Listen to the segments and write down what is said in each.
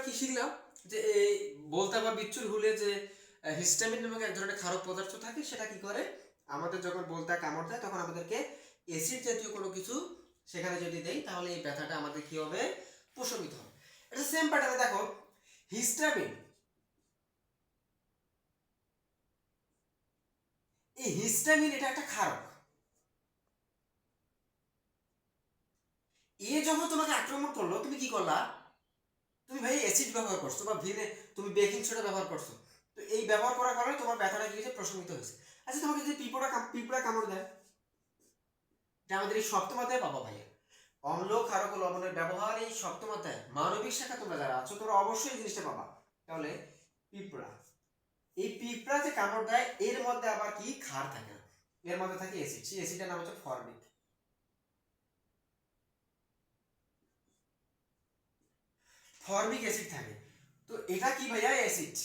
কি শিখলাম যে এই বলতে বা বিচ্ছুর হুলে যে হিস্টামিন নামক এক ধরনের ক্ষারক পদার্থ থাকে, সেটা কি করে আমাদের যখন বলতে কামড় দেয় তখন আমাদেরকে অ্যাসিড জাতীয় কোনো কিছু সেখানে যদি দেই তাহলে এই ব্যথাটা আমাদের কি হবে, প্রশমিত হবে। এটা সেম প্যাটার্নে দেখো, হিস্টামিন, এই হিস্টামিন এটা একটা ক্ষারক। এ যখন তোমাকে আক্রমণ করলো তুমি কি করলা, তুমি ভাই অ্যাসিড ব্যবহার করছো বা তুমি বেকিং সোডা ব্যবহার করছো, তো এই ব্যবহার করার কারণে তোমার ব্যথাটা কি হয়েছে, প্রশমিত হয়েছে। আচ্ছা তোমাকে যদি পিঁপড়া কামড় দেয়, যে আমাদের এই সপ্তম অধ্যায়ে পাবা ভাইয়া, অম্ল ক্ষারক ও লবণের ব্যবহার এই সপ্তম অধ্যায় মানবিক শাখা তোমরা যারা আছো তোমরা অবশ্যই এই জিনিসটা পাবা। তাহলে পিঁপড়া, এই পিঁপড়া যে কামড় দেয় এর মধ্যে আবার কি ক্ষার থাকে না, এর মধ্যে থাকে অ্যাসিড, সেই অ্যাসিডের নাম হচ্ছে ফর্মিক, ফর্মিক অ্যাসিড থাকে। তো এটা কি ভাইয়া, অ্যাসিড।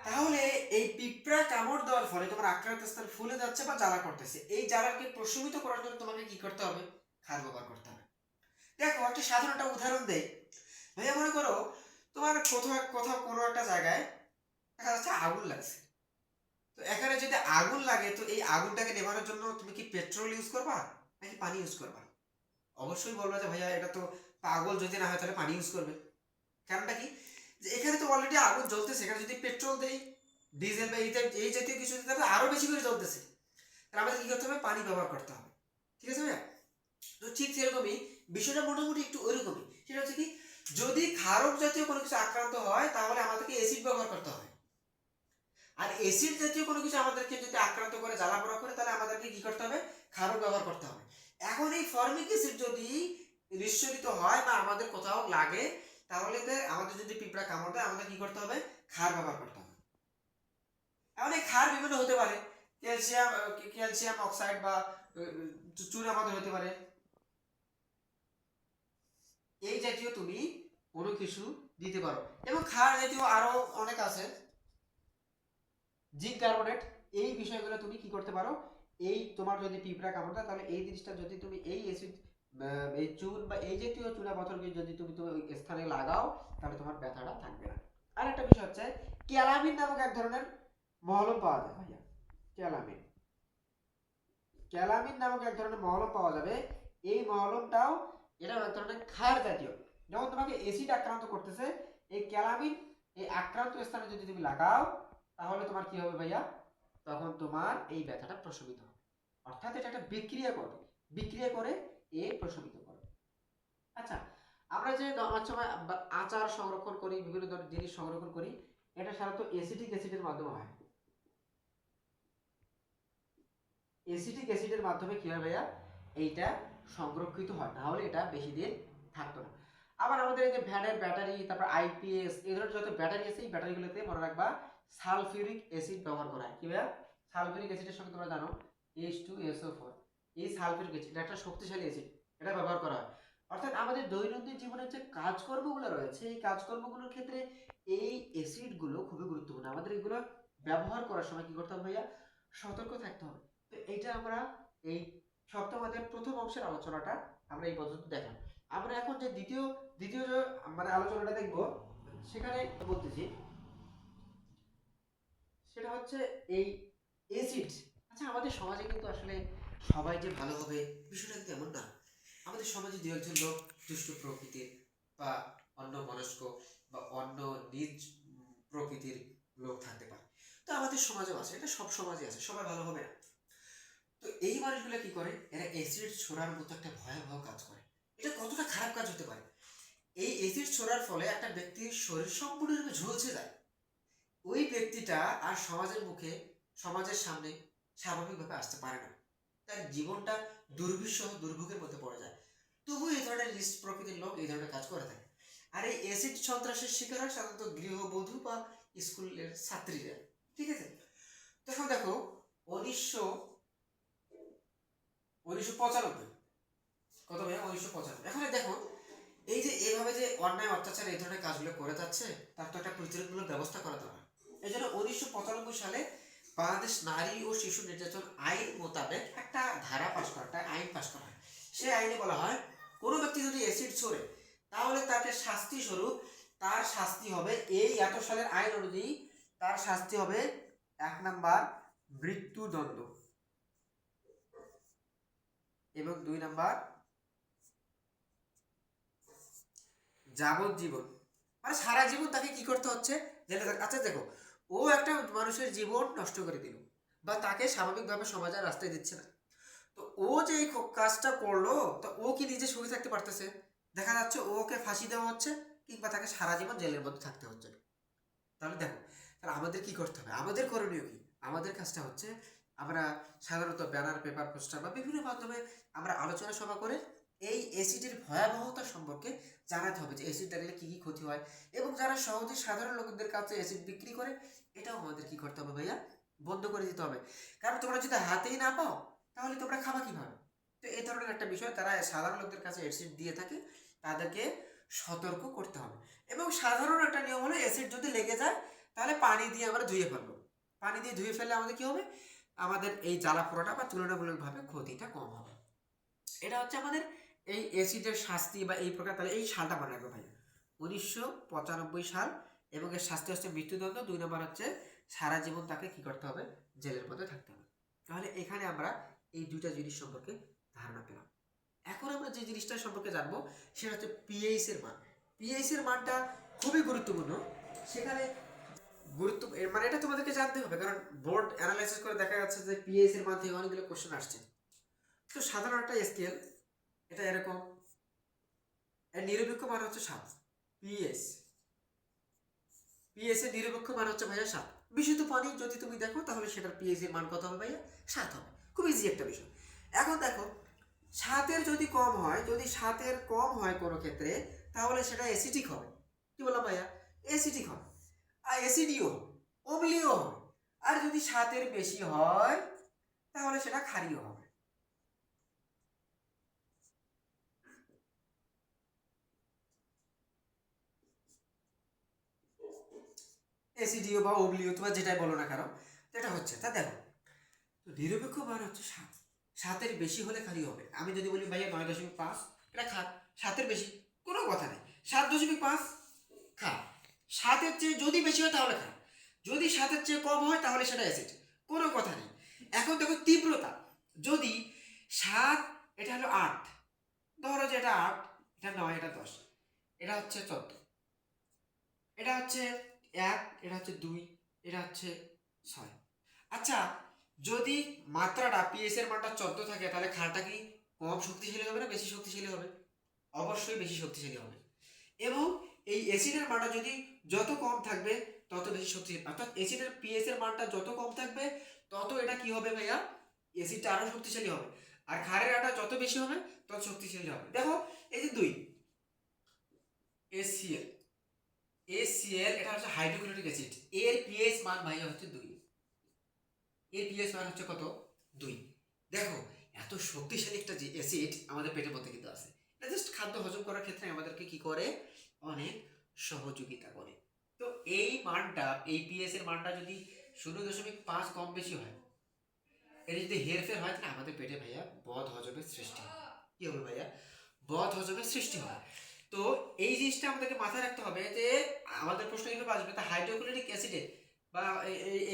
তাহলে এই পিঁপড়া কামড় দেওয়ার ফলে তোমার আক্রান্ত স্থান ফুলে যাচ্ছে বা জ্বালা করতেছে, এই জ্বালাকে প্রশমিত করার জন্য তোমাকে কি করতে হবে, ক্ষার ব্যবহার করতে হবে। দেখো একটা সাধারণ একটা উদাহরণ দেই, ভাইয়া মনে করো তোমার কোথাও কোথাও কোনো একটা জায়গায় দেখা যাচ্ছে আগুন লাগছে, তো এখানে যদি আগুন লাগে তো এই আগুনটাকে নেভানোর জন্য তুমি কি পেট্রোল ইউজ করবা নাকি পানি ইউজ করবা? অবশ্যই বলবা যে ভাইয়া এটা তো পাগল যদি না হয় তাহলে পানি ইউজ করবে। কারণটা কি, যে এখানে তো অলরেডি আগুন জ্বলতেছে, এখানে যদি পেট্রোল দেই, ডিজেল বা এই জাতীয় কিছু দিতে হবে আরো বেশি করে জ্বলতেছে, তাহলে আমাদের কি করতে হবে, পানি ব্যবহার করতে হবে। ঠিক আছে ভাইয়া? তো ঠিক সেরকমই বিষয়টা মোটামুটি একটু ওইরকমই। সেটা হচ্ছে কি, যদি ক্ষারক জাতীয় কোনো কিছু আক্রান্ত হয় তাহলে আমাদেরকে অ্যাসিড ব্যবহার করতে হবে, আর অ্যাসিড জাতীয় কোনো কিছু আমাদেরকে যদি আক্রান্ত করে জ্বালা পোড়া করে তাহলে আমাদেরকে কি করতে হবে, ক্ষারক ব্যবহার করতে হবে। এখন এই ফর্মিক অ্যাসিড যদি নিঃসরিত হয় বা আমাদের কোথাও লাগে, তাহলে আমাদের যদি পিঁপড়া কামড় দেয় আমাদের কি করতে হবে, ক্ষার ব্যবহার করতে হবে। এখন এই ক্ষার বিভিন্ন হতে পারে, ক্যালসিয়াম ক্যালসিয়াম অক্সাইড বা চুনা পাথর হতে পারে, এই জাতীয় তুমি কোনো কিছু দিতে পারো। এবং ক্ষার জাতীয় আরো অনেক আছে, জিঙ্ক কার্বনেট, এই বিষয়গুলো তুমি কি করতে পারো, এই তোমার যদি পিঁপড়া কামড় দেয় তাহলে এই জিনিসটা যদি তুমি এই অ্যাসিড এই চুন বা এই জাতীয় চুনা পাথরকে যদি তুমি ওই স্থানে লাগাও তাহলে তোমার ব্যথাটা থাকবে না। আর একটা বিষয় হচ্ছে ক্যালামিন নামক এক ধরনের মলম পাওয়া যায় ভাইয়া, ক্যালামিন, ক্যালামিন নামক এক ধরনের মলম পাওয়া যাবে। এই মলমটাও এটা এক ধরনের ক্ষার জাতীয়, যখন তোমাকে অ্যাসিড আক্রান্ত করতেছে এই ক্যালামিন এই আক্রান্ত স্থানে যদি তুমি লাগাও তাহলে তোমার কি হবে ভাইয়া, তখন তোমার এই ব্যথাটা প্রশমিত হবে। অর্থাৎ এটা একটা বিক্রিয়া করবে, বিক্রিয়া করে এ প্রশমিত করবে। আচ্ছা, আমরা যে অনেক সময় আচার সংরক্ষণ করি, বিভিন্ন ধরনের জিনিস সংরক্ষণ করি, এটা সাধারণত অ্যাসিটিক অ্যাসিডের মাধ্যমে হয়। অ্যাসিটিক অ্যাসিডের মাধ্যমে কি হয় ভাইয়া, এইটা সংরক্ষিত হয়, না হলে এটা বেশি দিন থাকতো না। আবার আমাদের এই যে ভ্যানের ব্যাটারি, তারপর আইপিএস, এই ধরনের যত ব্যাটারি আছে এই ব্যাটারিগুলোতে মনে রাখবা সালফিউরিক অ্যাসিড ব্যবহার করা হয়। কি ভাইয়া, সালফিউরিক অ্যাসিডের সঙ্গে তোমরা জানো H2SO4, এই সালফিউরিক অ্যাসিড এটা একটা শক্তিশালী অ্যাসিড, এটা ব্যবহার করা হয়। অর্থাৎ আমাদের দৈনন্দিন জীবনের যে কাজকর্মগুলো রয়েছে এই কাজকর্মগুলোর ক্ষেত্রে এই অ্যাসিডগুলো খুবই গুরুত্বপূর্ণ। আমাদের এগুলো ব্যবহার করার সময় কি করতে হবে ভাইয়া, সতর্ক থাকতে হবে। তো এইটা আমরা এই সপ্তম অধ্যায়ের প্রথম অংশের আলোচনাটা আমরা এই পর্যন্ত দেখলাম। আমরা এখন যে দ্বিতীয় দ্বিতীয় যে মানে আলোচনাটা দেখব সেখানে বলতেছি সেটা হচ্ছে এই অ্যাসিড। আচ্ছা আমাদের সমাজে কিন্তু আসলে সবাই যে ভালো হবে বিষয়টা কিন্তু এমন না। আমাদের সমাজে দু একজন লোক দুষ্ট প্রকৃতির বা অন্য মনস্ক বা অন্য নিজ প্রকৃতির লোক থাকতে পারে, তো আমাদের সমাজেও আছে, এটা সব সমাজে আছে, সবাই ভালো হবে না। তো এই মানুষগুলো কি করে, এরা অ্যাসিড ছোড়ার মতো একটা ভয়াবহ কাজ করে। এটা কতটা খারাপ কাজ হতে পারে, এই অ্যাসিড ছোড়ার ফলে একটা ব্যক্তির শরীর সম্পূর্ণরূপে ঝলসে যায়, ওই ব্যক্তিটা আর সমাজের মুখে সমাজের সামনে স্বাভাবিকভাবে আসতে পারে না, তার জীবনটা দুর্বিষহ দুর্ভোগের মধ্যে পড়ে যায়। তবু এই ধরনের নিজ প্রকৃতির লোক এই ধরনের কাজ করে থাকে। আর এই অ্যাসিড সন্ত্রাসের শিকার হয় সাধারণত গৃহবধূ বা স্কুলের ছাত্রীরা। ঠিক আছে, তখন দেখো 1995, কত ভাইয়া, 1995। এখন দেখো এই যে এইভাবে যে অন্যায় অত্যাচার এই ধরনের কাজগুলো করে যাচ্ছে তার তো একটা প্রতিরোধমূলক ব্যবস্থা করা দরকার। এই জন্য 1995 সালে বাংলাদেশ নারী ও শিশু নির্যাতন আইন মোতাবেক একটা ধারা পাশ করা, একটা আইন পাশ করা হয়। সেই আইনে বলা হয় কোনো ব্যক্তি যদি অ্যাসিড ছোড়ে তাহলে তাকে শাস্তি স্বরূপ তার শাস্তি হবে এই এত সালের আইন অনুযায়ী তার শাস্তি হবে 1 নাম্বার মৃত্যুদণ্ড এবং 2 নাম্বার যাবজ্জীবন, মানে সারা জীবন তাকে কি করতে হচ্ছে, জেলে থাকতে। আচ্ছা দেখো, ও একটা মানুষের জীবন নষ্ট করে দিল বা তাকে স্বাভাবিকভাবে সমাজের রাস্তায় দিচ্ছে না, তো ও যে এই কাজটা করলো, তো ও কি নিজে সুখী থাকতে পারতেছে? দেখা যাচ্ছে ওকে ফাঁসি দেওয়া হচ্ছে কিংবা তাকে সারা জীবন জেলের মধ্যে থাকতে হচ্ছে। তাহলে দেখো, তাহলে আমাদের কি করতে হবে, আমাদের করণীয় কি? আমাদের কাজটা হচ্ছে আমরা সাধারণত ব্যানার, পেপার, পোস্টার বা বিভিন্ন মাধ্যমে আমরা আলোচনা সভা করে এই অ্যাসিডের ভয়াবহতা সম্পর্কে জানাতে হবে, যে অ্যাসিড লাগলে কি কি ক্ষতি হয়, এবং যারা সহজে সাধারণ লোকদের কাছে অ্যাসিড বিক্রি করে এটাও আমাদের কি করতে হবে ভাইয়া, বন্ধ করে দিতে হবে। কারণ তোমরা যদি হাতেই না পাও তাহলে তোমরা খাবা কিভাবে? তো এই ধরনের একটা বিষয় তারা সাধারণ লোকদের কাছে অ্যাসিড দিয়ে থাকে, তাদেরকে সতর্ক করতে হবে। এবং সাধারণ একটা নিয়ম হলো, অ্যাসিড যদি লেগে যায় তাহলে পানি দিয়ে আমরা ধুয়ে ফেলবো। পানি দিয়ে ধুয়ে ফেললে আমাদের কি হবে, আমাদের এই জ্বালা পোড়াটা বা তুলনামূলকভাবে ক্ষতিটা কম হবে। এটা হচ্ছে আমাদের এই অ্যাসিডের শাস্তি বা এই প্রকার। তাহলে এই সালটা মনে রাখবে ভাই, 1995 সাল, এবং এর শাস্তি হচ্ছে মৃত্যুদণ্ড। 2 নম্বর হচ্ছে সারা জীবন তাকে কি করতে হবে, জেলের মধ্যে থাকতে হবে। তাহলে এখানে আমরা এই দুইটা জিনিস সম্পর্কে ধারণা পেলাম। এখন আমরা যে জিনিসটা সম্পর্কে জানবো সেটা হচ্ছে পিএইচ এর মান। পিএইচ এর মানটা খুবই গুরুত্বপূর্ণ। সেখানে মানে এটা তোমাদেরকে জানতে হবে, কারণ বোর্ড অ্যানালাইসিস করে দেখা যাচ্ছে যে পিএইচ এর মান থেকে অনেকগুলো কোশ্চেন আসছে। তো সাধারণ একটা স্কেল, এটা এরকম, এর নিরপেক্ষ মান হচ্ছে 7। পিএইচ এর নিরপেক্ষ মান হচ্ছে ভাইয়া 7। বিশুদ্ধ পানি যদি তুমি দেখো তাহলে সেটার পিএইচ এর মান কত হবে ভাইয়া, 7 হবে। খুব ইজি একটা বিষয়। এখন দেখো, 7-এর যদি কম হয়, যদি 7-এর কম হয় কোনো ক্ষেত্রে, তাহলে সেটা অ্যাসিডিক হবে। কি বললাম ভাইয়া, অ্যাসিডিক হবে, আর অ্যাসিডিও হবে, অম্লীয় হবে। আর যদি 7-এর বেশি হয় তাহলে সেটা ক্ষারীয় হবে। অ্যাসিডিও বা অম্লীয়, তোমার যেটাই বলো না কেন, এটা হচ্ছে। তা দেখো, তো নিরপেক্ষ মান হচ্ছে 7। 7-এর বেশি হলে ক্ষারীয় হবে। আমি যদি বলি ভাইয়া 9.5, এটা খারাপ। 7-এর বেশি কোনো কথা নেই, 7.5 খারাপ। 7-এর চেয়ে যদি বেশি হয় তাহলে খারাপ। যদি 7-এর চেয়ে কম হয় তাহলে সেটা অ্যাসিড, কোনো কথা নেই। এখন দেখো তীব্রতা, যদি 7, এটা হলো 8, ধরো যে এটা 8, এটা 9, এটা 10, এটা হচ্ছে 14, এটা হচ্ছে 1, এটা হচ্ছে 2, এটা হচ্ছে 6। আচ্ছা, যদি মাত্রাটা পিএইচ এর মানটা 14 থাকে তাহলে ক্ষারটা কি কম শক্তিশালী হবে না বেশি শক্তিশালী হবে? অবশ্যই বেশি শক্তিশালী হবে। এবং এই অ্যাসিডের মানটা যদি যত কম থাকবে তত বেশি শক্তিশালী, অর্থাৎ অ্যাসিডের পিএইচ এর মানটা যত কম থাকবে তত এটা কি হবে ভাইয়া, অ্যাসিডটা আরো শক্তিশালী হবে। আর ক্ষারের আটা যত বেশি হবে তত শক্তিশালী হবে। দেখো এই যে 2 HCl, এটা হচ্ছে হাইড্রোক্লোরিক অ্যাসিড, এর পিএইচ মান ভাইয়া হচ্ছে 2। এর পিএইচ মান হচ্ছে কত, 2। দেখো, এত শক্তিশালী একটা যে অ্যাসিড আমাদের পেটের মধ্যে কিন্তু আছে, এটা জাস্ট খাদ্য হজম করার ক্ষেত্রে আমাদেরকে কি করে, অনেক সহযোগিতা করে। তো এই মানটা, এই পিএইচ এর মানটা যদি 0.5 কম বেশি হয়, এটা যদি হেরফের হয় তাহলে আমাদের পেটে ভাইয়া বদ হজমের সৃষ্টি হয়। কি হবে ভাইয়া, বদ হজমের সৃষ্টি হয়। তো এই জিনিসটা আমাদেরকে মাথায় রাখতে হবে যে আমাদের প্রশ্ন এইভাবে আসবে, তা হাইড্রোক্লোরিক অ্যাসিডে বা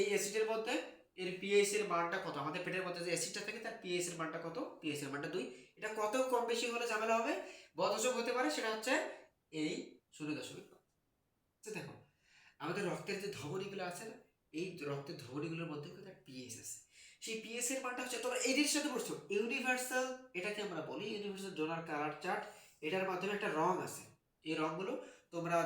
এই অ্যাসিডের মধ্যে এর পিএইচ এর মানটা কত, আমাদের পেটের মধ্যে যে অ্যাসিডটা থাকে তার পিএইচ এর মানটা কত, পিএইচ এর মানটা 2। এটা কত কম বেশি হলে ঝামেলা হবে, বদহজম হতে পারে, সেটা হচ্ছে এই 0.5। দেখো, আমাদের রক্তের যে ধমনীগুলো আছে না, এই রক্তের ধমনীগুলোর মধ্যে কিন্তু একটা পিএইচ আছে। সেই পিএইচ এর মানটা হচ্ছে, তোমরা এই জিনিসটাতে পড়ছো ইউনিভার্সাল, এটাকে আমরা বলি ইউনিভার্সাল ডোনার কালার চার্ট। এটার মাধ্যমে একটা রং আছে, এই রংগুলো তোমরা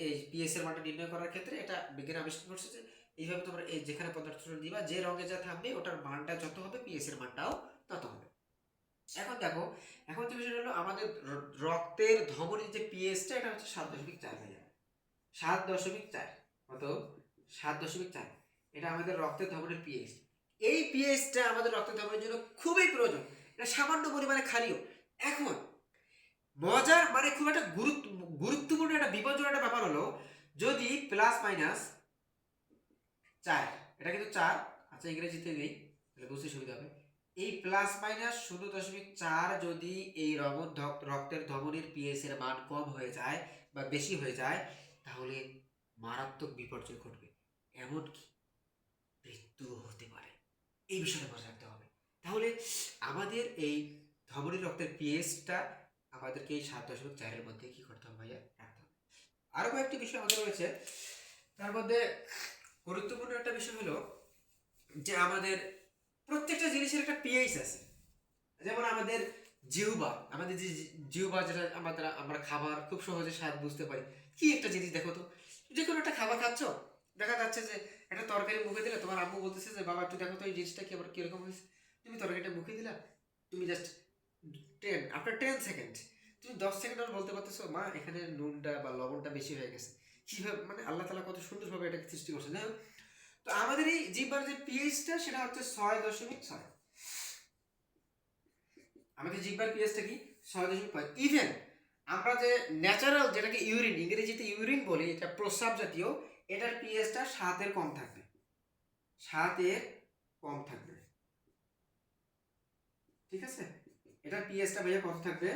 এই পিএইচ এর মানটা নির্ণয় করার ক্ষেত্রে এটা বিজ্ঞান আবিষ্কার করছে যে এইভাবে তোমরা এই যেখানে পদার্থটা দিবা, যে রঙে যা থাকবে ওটার মানটা যত হবে পিএইচ এর মানটাও তত হবে। এখন দেখো, এখন যে বিষয়টা হলো আমাদের রক্তের ধমনীর যে পিএইচটা, এটা হচ্ছে 7.4 হয়ে যাবে। 7.4 কত, 7.4, এটা আমাদের রক্তের ধমনীর পিএইচ। এই পিএইচটা আমাদের রক্তের ধমনীর জন্য খুবই প্রয়োজন, এটা সামান্য পরিমাণে ক্ষারীয়। এখন মজার মানে খুব একটা গুরুত্বপূর্ণ একটা বিপজ্জনক একটা ব্যাপার হলো, যদি +- 4, এটা কিন্তু 4, আচ্ছা ইংরেজিতে নেই তাহলে বুঝতে সুবিধা হবে, এই প্লাস মাইনাস 0.4 যদি এই রক্তের ধমনীর পিএইচ এর মান কম হয়ে যায় বা বেশি হয়ে যায়, তাহলে মারাত্মক বিপর্যয় ঘটবে, এমনকি মৃত্যু হতে পারে। এই বিষয়টা মনে রাখতে হবে। তাহলে আমাদের এই ধমনী রক্তের পিএইচটা আমাদেরকে এই 7.4 মধ্যে কি করতে হবে ভাইয়া, রাখতে হবে। আরো কয়েকটি বিষয় আমাদের রয়েছে, তার মধ্যে গুরুত্বপূর্ণ একটা বিষয় হলো যে আমাদের প্রত্যেকটা জিনিসের একটা পিএইচ আছে। যেমন আমাদের আমাদের যে জিহ্বা, যেটা আমরা খাবার খুব সহজে স্বাদ বুঝতে পারি। কি একটা জিনিস দেখো তো, যে কোনো একটা খাবার খাচ্ছ, দেখা যাচ্ছে যে একটা তরকারি মুখে দিলে তোমার আম্মু বলতেছে যে বাবা একটু দেখো তো এই জিনিসটা কি আবার কিরকম হয়েছে, তুমি তরকারিটা মুখে দিলা, তুমি জাস্ট আফটার 10 সেকেন্ড, তুমি 10 সেকেন্ড আর বলতে পারতেছো মা এখানে নুনটা বা লবণটা বেশি হয়ে গেছে। কিভাবে, মানে আল্লাহ তাআলা কত সুন্দরভাবে এটাকে সৃষ্টি করছে। যাই হোক, তো আমাদের এই জিহ্বার যে পিএইচটা সেটা হচ্ছে 6.6। আমাদের জিহ্বার পিএইচটা কি 6.5। ইভেন আমরা যে ন্যাচারাল, যেটাকে ইউরিন, ইংরেজিতে ইউরিন বলি, এটা প্রস্রাব জাতীয়, এটার পিএইচটা 7-এর কম থাকবে, 7-এর কম থাকবে। ঠিক আছে, এটার পিএইচটা ভাইয়া কত থাকবে,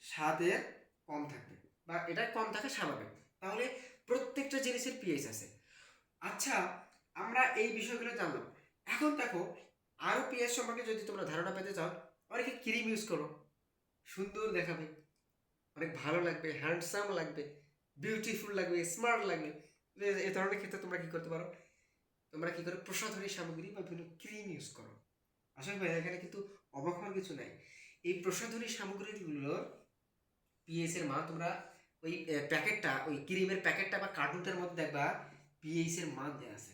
7-এর কম থাকবে, বা এটা কম থাকে স্বাভাবিক। তাহলে প্রত্যেকটা জিনিসের পিএইচ আছে। আচ্ছা, আমরা এই বিষয়গুলো জানলাম। এখন দেখো, আরো পিএইচ সম্পর্কে যদি তোমরা ধারণা পেতে চাও, অনেকে ক্রিম ইউজ করো, সুন্দর দেখাবে, অনেক ভালো লাগবে, হ্যান্ডসাম লাগবে, বিউটিফুল লাগবে, স্মার্ট লাগবে। এ ধরনের ক্ষেত্রে তোমরা কি করতে পারো, তোমরা কি করো, প্রসাধনী সামগ্রী বা বিভিন্ন ক্রিম ইউজ করো। আসলে ভাই এখানে কিন্তু অবাক হওয়ার কিছু নাই। এই প্রসাধনী সামগ্রীগুলোর পিএইচ এর মান তোমরা ওই প্যাকেটটা, ওই ক্রিমের প্যাকেটটা বা কার্টুনটার মধ্যে দেখবা পিএইচ এর মান দেওয়া আছে।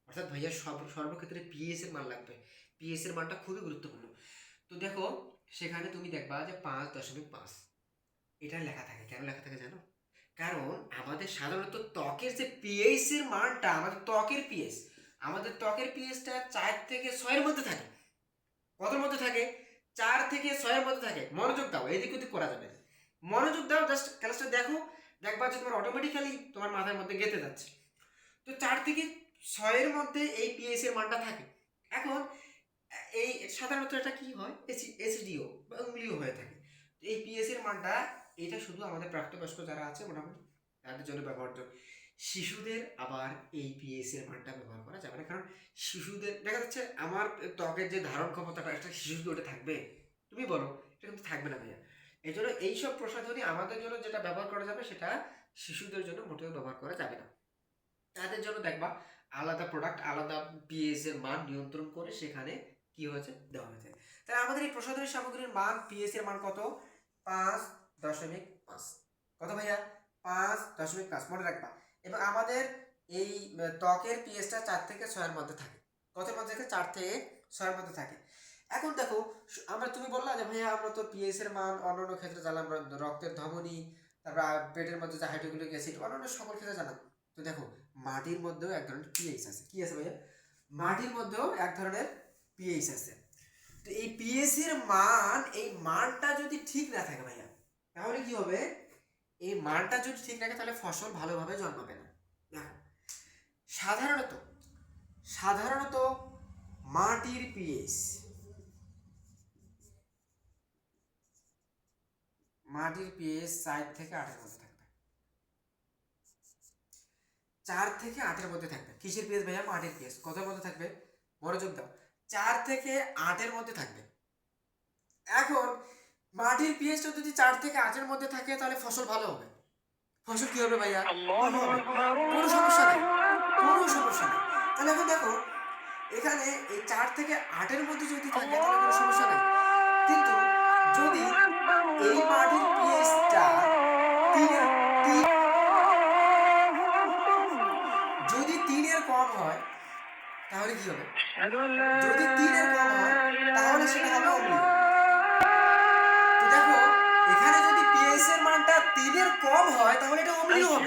অর্থাৎ ভাইয়া সর্বক্ষেত্রে পিএইচ এর মান লাগবে। পিএইচ এর মানটা খুবই গুরুত্বপূর্ণ। তো দেখো, সেখানে তুমি দেখবা যে 5.5 এটা লেখা থাকে। কেন লেখা থাকে জানো? কারণ আমাদের সাধারণত ত্বকের যে পিএইচ এর মানটা, আমাদের ত্বকের পিএইচটা 4 থেকে 6 এর মধ্যে থাকে। কতর মধ্যে থাকে? 4 থেকে 6 এর মধ্যে থাকে। মনোযোগ দাও, এদিক ওদিক করা যাবে না। মনোযোগ দাও, জাস্ট ক্লাসটা দেখো, দেখবা যে তোমার অটোমেটিক্যালি তোমার মাথার মধ্যে গেঁথে যাচ্ছে। তো 4 থেকে 6 এর মধ্যে এই পিএইচ এর মানটা থাকে। এখন এই সাধারণত এটা কি হয়, এসিডিও বা অম্লীয় হয়ে থাকে। এই পিএইচ এর মানটা, এটা শুধু আমাদের প্রাপ্তবয়স্ক যারা আছে মোটামুটি তাদের জন্য ব্যবহার্য। শিশুদের আবার এই পিএইচ এর মানটা ব্যবহার করা যাবে না, কারণ শিশুদের দেখা যাচ্ছে আমার ত্বকের যে ধারণ ক্ষমতাটা, একটা শিশুদের ওটা থাকবে, তুমি বলো, এটা কিন্তু থাকবে না ভাইয়া। এই জন্য এইসব প্রসাধনী আমাদের জন্য যেটা ব্যবহার করা যাবে, সেটা শিশুদের জন্য মোটেও ব্যবহার করা যাবে না। তাদের জন্য দেখবা আলাদা প্রোডাক্ট, আলাদা পিএইচ এর মান নিয়ন্ত্রণ করে সেখানে কি হয়েছে, দেওয়া হয়েছে। তাহলে আমাদের এই প্রসাধনী সামগ্রীর মান, পিএইচ এর মান কত, 5.5। কত ভাইয়া, 5.5 মনে রাখবা। এবং আমাদের এই ত্বকের পিএইচটা 4 থেকে 6 এর মধ্যে থাকে। কতের মধ্যে থাকে? 4 থেকে 6 এর মধ্যে থাকে। এখন দেখো, তুমি বললা যে ভাইয়া আমরা তো পিএইচ এর মান অন্যান্য ক্ষেত্রে জানলাম, রক্তের ধমনী, তারপর পেটের মধ্যে যে হাইড্রোক্লোরিক অ্যাসিড, অন্যান্য সকল ক্ষেত্রে জানলাম। তো দেখো, মাটির মধ্যেও এক ধরনের পিএইচ আছে। কি আছে ভাইয়া? মাটির মধ্যেও এক ধরনের পিএইচ আছে। তো এই পিএইচ এর মান, এই মানটা যদি ঠিক না থাকে ভাইয়া, তাহলে কি হবে, এই মানটা যদি ঠিক থাকে তাহলে ফসল ভালোভাবে জন্মাবে না। দেখো, সাধারণত সাধারণত মাটির পিএইচ, মাটির পিএইচ 4 থেকে 8 এর মধ্যে থাকবে। 4 থেকে 8 এর মধ্যে থাকবে। কিসের পিএইচ ভাইয়া? মাটির পিএইচ। কতর মধ্যে থাকবে? মনোযোগ দাও, 4 থেকে 8 এর মধ্যে থাকবে। এখন মাটির পিএইচটা যদি 4 থেকে 8 এর মধ্যে থাকে, তাহলে ফসল ভালো হবে। ফসল কি হবে ভাইয়া? ভালো হবে, কোনো সমস্যা নেই, কোনো সমস্যা নেই। তাহলে এখন দেখো, এখানে এই 4 থেকে 8 এর মধ্যে যদি থাকে তাহলে কোনো সমস্যা নেই। কিন্তু যদি এই মাটির পিএইচটা 3 এর কম হয়, তাহলে কি হবে? যদি 3 এর কম হয়, তাহলে সেটা হবে অম্লীয়। তো দেখো, এখানে যদি পিএইচ এর মানটা 3 এর কম হয়, তাহলে এটা অম্লীয় হবে।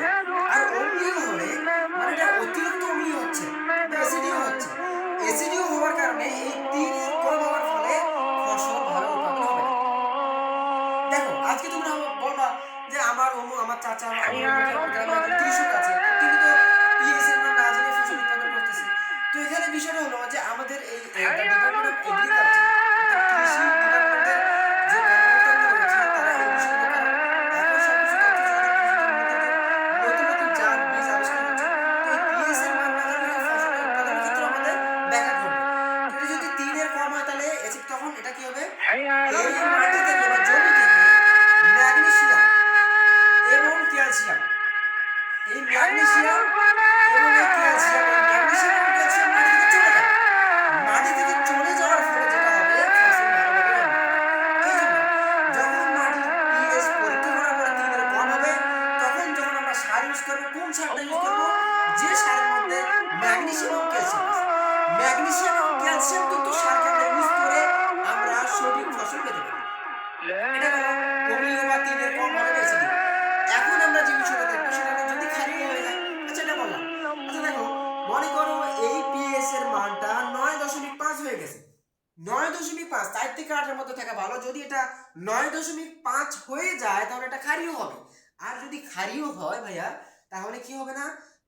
আর অম্লীয় হলে মানে এটা অতিরিক্ত অম্লীয় হচ্ছে, অ্যাসিডিও হচ্ছে। অ্যাসিডিও হওয়ার কারণে এই 3 এর কম হওয়ার ফলে ফসল ভালো উৎপাদন হবে না। দেখো, আজকে তোমরা বলবা যে আমার চাচা, আমার গ্রামে একজন কৃষক আছে, তিনি তো পিএইচ এর মান না জেনে ফসল উৎপাদন করতেছে। তো এখানে বিষয়টা হলো যে আমাদের এই ডিপার্টমেন্ট অফ এগ্রিকালচার, কৃষি ডিপার্টমেন্টের যে কর্মকর্তাগুলো রয়েছে তারা এই বিষয়গুলো, কারণ এখন সবকিছু তথ্য যোগাযোগ প্রযুক্তির উন্নতিতে নতুন নতুন জাত বীজ আবিষ্কার হচ্ছে। তো এই পিএইচ এর মান না জানলে এই ফসলের উৎপাদনের ক্ষেত্রে আমাদের ব্যাঘাত ঘটবে। তো এটা যদি 3 এর কম হয় তাহলে তখন এটা কি হবে, এই মাটি থেকে বা জমি থেকে ম্যাগনেসিয়াম এবং ক্যালসিয়াম, এই ম্যাগনেসিয়াম এবং এই ক্যালসিয়াম, এই ম্যাগনেসিয়াম এবং ক্যালসিয়াম মাটি থেকে চলে যাবে। মাটি থেকে চলে যাওয়ার ফলে যেটা হবে, ফসল ভালোভাবে হবে। এই জন্য যখন মাটির পিএইচ পরীক্ষা করার পরে 3 এর কম হবে, তখন যখন আমরা সার ইউজ করবো, কোন সারটা ইউজ করবো, যে সারের মধ্যে ম্যাগনেসিয়াম এবং ক্যালসিয়াম আছে। ম্যাগনেসিয়াম এবং ক্যালসিয়াম যুক্ত সারকে আমরা ইউজ করে আমরা সঠিক ফসল পেতে পারি। এটা হলো অম্লীয় বা 3 এর কম হলে অ্যাসিডিক। এখন আমরা যে বিষয়টা দেখবো সেটা হলো যদি ক্ষারীয় হয়ে যায়। আচ্ছা এটা বললাম। আচ্ছা দেখো, মনে করো এই পিএইচ এর মানটা 9.5 হয়ে গেছে। 9.5, 4 থেকে 8 এর মধ্যে থাকা ভালো। যদি এটা 9.5 হয়ে যায় তাহলে এটা ক্ষারীয় হবে। আর যদি ক্ষারীয় হয় ভাইয়া, তাহলে কি হবে না,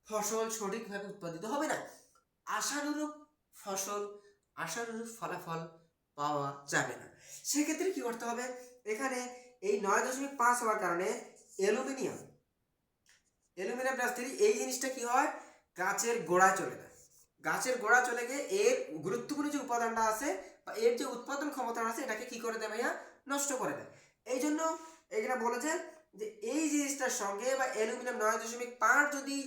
ফসল সঠিকভাবে উৎপাদিত হবে না। আশানুরূপ ফসল, আশানুরূপ ফলাফল পাওয়া যাবে না। সেক্ষেত্রে কি করতে হবে, এখানে এই 9.5 হওয়ার কারণে অ্যালুমিনিয়াম +3 এই জিনিসটা কি হয়, গাছের গোড়ায় চলে যায়। গাছের গোড়া চলে গিয়ে এর গুরুত্বপূর্ণ যে উপাদানটা আছে বা এর যে উৎপাদন ক্ষমতা আছে এটাকে কি করে দেয় ভাইয়া, নষ্ট করে দেয়। এই জন্য এখানে বলেছে যে এই জিনিসটার সঙ্গে বা অ্যালুমিনিয়াম 9.5 যদি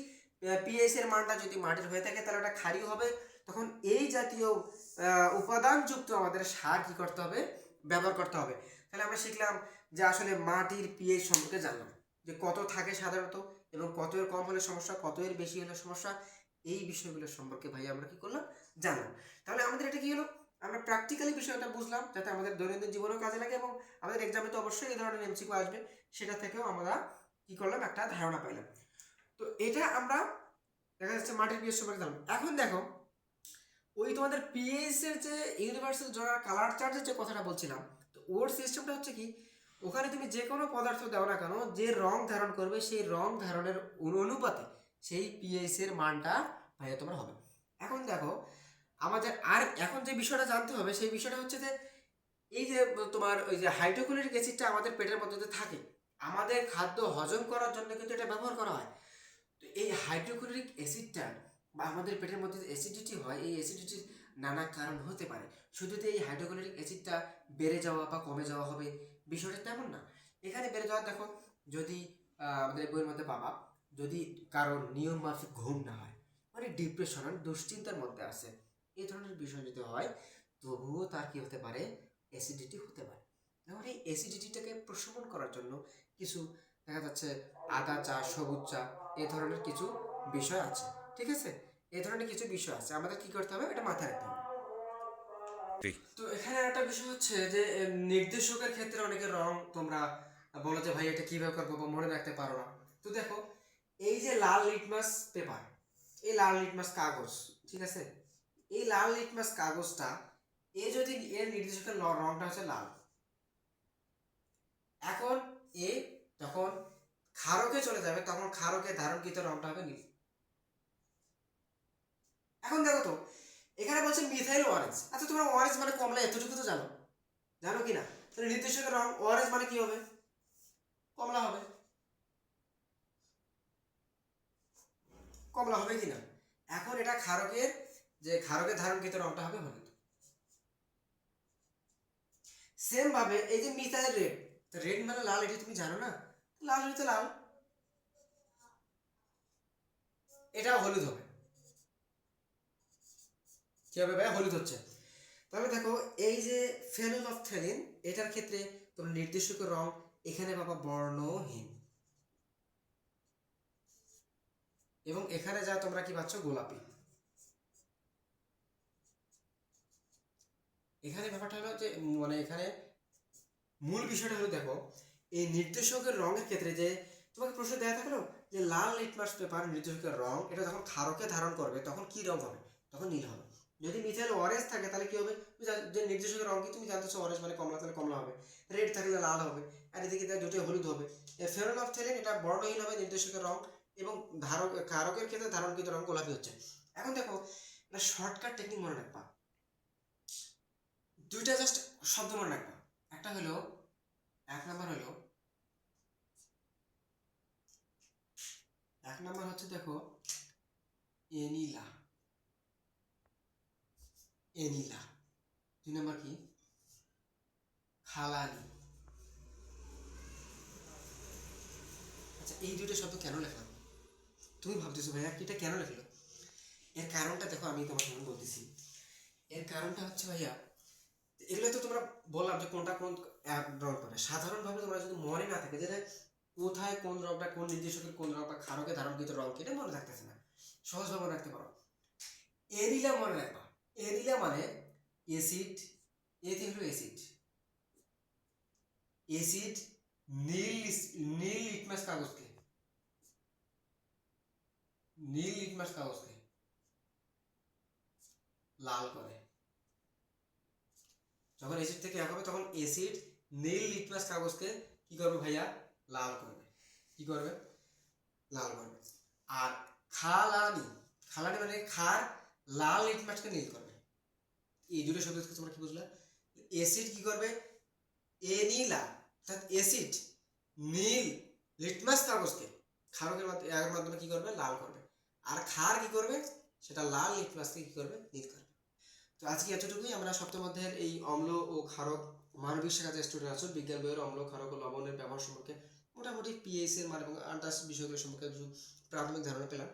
পিএইচ এর মানটা যদি মাটির হয়ে থাকে তাহলে এটা ক্ষারীয় হবে। তখন এই জাতীয় উপাদানযুক্ত আমাদের সার কি করতে হবে, ব্যবহার করতে হবে। তাহলে আমরা শিখলাম যে আসলে মাটির পিএইচ সম্পর্কে জানলাম, যে কত থাকে সাধারণত এবং কত এর কম হলে সমস্যা, কত এর বেশি হলে সমস্যা। এই বিষয়গুলো সম্পর্কে ভাই আমরা কি করলাম, জানলাম। তাহলে আমাদের এটা কি হলো, আমরা প্র্যাকটিক্যালি বিষয়টা বুঝলাম যাতে আমাদের দৈনন্দিন জীবনেও কাজে লাগে এবং আমাদের এক্সামে তো অবশ্যই এই ধরনের এমসিকিউ আসবে, সেটা থেকেও আমরা কি করলাম, একটা ধারণা পাইলাম। তো এটা আমরা দেখা যাচ্ছে মাটির পিএইচ সম্পর্কে জানলাম। এখন দেখো, ওই তোমাদের পিএইচ এর যে ইউনিভার্সাল জোড়া কালার চার্টের যে কথাটা বলছিলাম, তো ওর সিস্টেমটা হচ্ছে কি, ওখানে তুমি যে কোনো পদার্থ দাও না কেন, যে রং ধারণ করবে সেই রং ধারণের অনুপাতে সেই পিএইচ এর মানটা ভাইয়া তোমার হবে। এখন দেখো, আমাদের আর এখন যে বিষয়টা জানতে হবে সেই বিষয়টা হচ্ছে যে এই যে তোমার ওই যে হাইড্রোক্লোরিক অ্যাসিডটা আমাদের পেটের মধ্যে থাকে, আমাদের খাদ্য হজম করার জন্য কিন্তু এটা ব্যবহার করা হয়। তো এই হাইড্রোক্লোরিক অ্যাসিডটা বা আমাদের পেটের মধ্যে যে অ্যাসিডিটি হয়, এই অ্যাসিডিটির নানা কারণ হতে পারে। শুধু তো এই হাইড্রোক্লোরিক অ্যাসিডটা বেড়ে যাওয়া বা কমে যাওয়া হবে বিষয়টা তেমন না। এখানে বেড়ে যাওয়া দেখো, যদি আমাদের বইয়ের মধ্যে পাবা, যদি কারণ নিয়ম মাফিক ঘুম না হয়, মানে ডিপ্রেশন আর দুশ্চিন্তার মধ্যে আছে, এই ধরনের বিষয় যদি হয়, তবুও তার কি হতে পারে, অ্যাসিডিটি হতে পারে। এখন এই অ্যাসিডিটিটাকে প্রশমন করার জন্য কিছু দেখা যাচ্ছে আদা চা, সবুজ চা, এ ধরনের কিছু বিষয় আছে। ঠিক আছে, এ ধরনের কিছু বিষয় আছে, আমাদের কি করতে হবে, এটা মাথায় রাখতে হবে। তো এখানে একটা বিষয় হচ্ছে যে নির্দেশকের ক্ষেত্রে অনেকে রং তোমরা বলো যে ভাই এটা কিভাবে করবো বা মনে রাখতে পারো না। তো দেখো, এই যে লাল লিটমাস পেপার, এই লাল লিটমাস কাগজ, ঠিক আছে, এই লাল লিটমাস কাগজটা এ যদি এর নির্দেশকের রংটা হচ্ছে লাল, এখন এ যখন ক্ষারকে চলে যাবে তখন ক্ষারকে ধারণকৃত রংটা হবে নীল। এখন দেখো তো, এখানে বলছে মিথাইল অরেঞ্জ। আচ্ছা তোমরা অরেঞ্জ মানে কমলা এতটুকু তো জানো, জানো কি না? তাহলে নির্দেশকের রং অরেঞ্জ মানে কি হবে, কমলা হবে, কমলা হবে কি না? এখন এটা ক্ষারকের যে ক্ষারকে ধারণকৃত রংটা হবে হলুদ। সেম ভাবে এই যে মিথাইল রেড, রেড মানে লাল, এটা তুমি জানো না? লাল হইতে লাল, এটাও হলুদ হবে। কি হবে ভাই, হলুদ হচ্ছে। তাহলে দেখো, এই যে ফেনোলফথেলিন, এটার ক্ষেত্রে তোমার নির্দেশকের রং এখানে পাবা বর্ণহীন, এবং এখানে যা তোমরা কি পাচ্ছ, গোলাপি। এখানে ব্যাপারটা হলো যে মানে এখানে মূল বিষয়টা হলো, দেখো এই নির্দেশকের রঙের ক্ষেত্রে যে তোমাকে প্রশ্ন দেওয়া থাকলো যে লাল লিটমাস পেপার নির্দেশকের রং, এটা যখন ক্ষারকে ধারণ করবে তখন কি রং হবে, তখন নীল হবে। যদি মিথাইল অরেঞ্জ থাকে তাহলে কি হবে, যে নির্দেশকের রং কি তুমি জানতেছো অরেঞ্জ মানে কমলা, তাহলে কমলা হবে। রেড থাকলে লাল হবে, আর এদিকে দুটোই হলুদ হবে। ফেনোলফথেলিন এটা বর্ণহীন হবে নির্দেশকের রং, এবং ক্ষারকের ক্ষেত্রে ধারণকৃত রং গোলাপি হচ্ছে। এখন দেখো, শর্টকাট টেকনিক মনে রাখবা, দুইটা জাস্ট শব্দ মনে রাখবা। একটা হলো, এক নাম্বার হচ্ছে দেখো এনিলা, এনিলা। দুই নাম্বার কি? খালানি। আচ্ছা, এই দুইটা শব্দ কেন লেখলাম? তুমি ভাবতেছো ভাইয়া এটা কেন লেখলো? এর কারণটা দেখো, আমি তোমাকে বলতেছি। এর কারণটা হচ্ছে ভাইয়া, এগুলো তো তোমরা বললাম যে কোনটা কোন রং করে। সাধারণভাবে তোমরা যদি মনে না থাকে যে কোথায় কোন রংটা, কোন নির্দেশকের কোন রং বা ক্ষারকে ধারণকৃত রং, এটা মনে থাকতেছে না, সহজভাবে মনে রাখতে পারো। এরিলা মনে রাখবা। এরিলা মানে অ্যাসিড, এতে হলো অ্যাসিড। অ্যাসিড নীল, নীল লিটমাস কাগজকে, নীল লিটমাস কাগজকে লাল করে। যখন অ্যাসিড থেকে এক হবে তখন অ্যাসিড নীল লিটমাস কাগজকে কি করবে ভাইয়া? লাল করবে। কি করবে? লাল করবে। আর খালানি, খালানি মানে খার লাল লিটমাসকে নীল করবে। এই দুটো শব্দ থেকে তোমরা কি বুঝলা? অ্যাসিড কি করবে? এনিলা, অর্থাৎ অ্যাসিড নীল লিটমাস কাগজকে ক্ষারকের মাধ্যমে কি করবে? লাল করবে। আর ক্ষার কি করবে? সেটা লাল লিটমাসকে কি করবে? নীল করবে। তো আজকে এতটুকুই। আমরা সপ্তম অধ্যায়ের এই অম্ল ও ক্ষারক মানবিক শাখা যে স্টুডেন্ট আছো, বিজ্ঞান বইয়ের অম্ল, ক্ষারক ও লবণের ব্যবহার সম্পর্কে মোটামুটি পিএইচ এর মান এবং আন্দাজ বিষয়গুলো সম্পর্কে কিছু প্রাথমিক ধারণা পেলাম।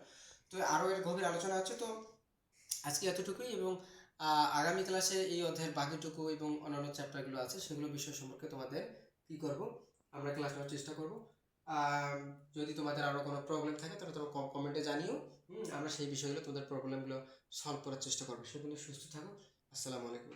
তো আরও এর গভীর আলোচনা হচ্ছে। তো আজকে এতটুকুই, এবং আগামী ক্লাসে এই অধ্যায়ের বাকিটুকু এবং অন্যান্য চ্যাপ্টারগুলো আছে সেগুলো বিষয় সম্পর্কে তোমাদের কি করব, আমরা ক্লাস নেওয়ার চেষ্টা করব। যদি তোমাদের আরও কোনো প্রবলেম থাকে তাহলে তোমরা কমেন্টে জানিও। আমরা সেই বিষয়গুলো, তোমাদের প্রবলেমগুলো সলভ করার চেষ্টা করবো। সেগুলো সুস্থ থাকো। আসসালামু আলাইকুম।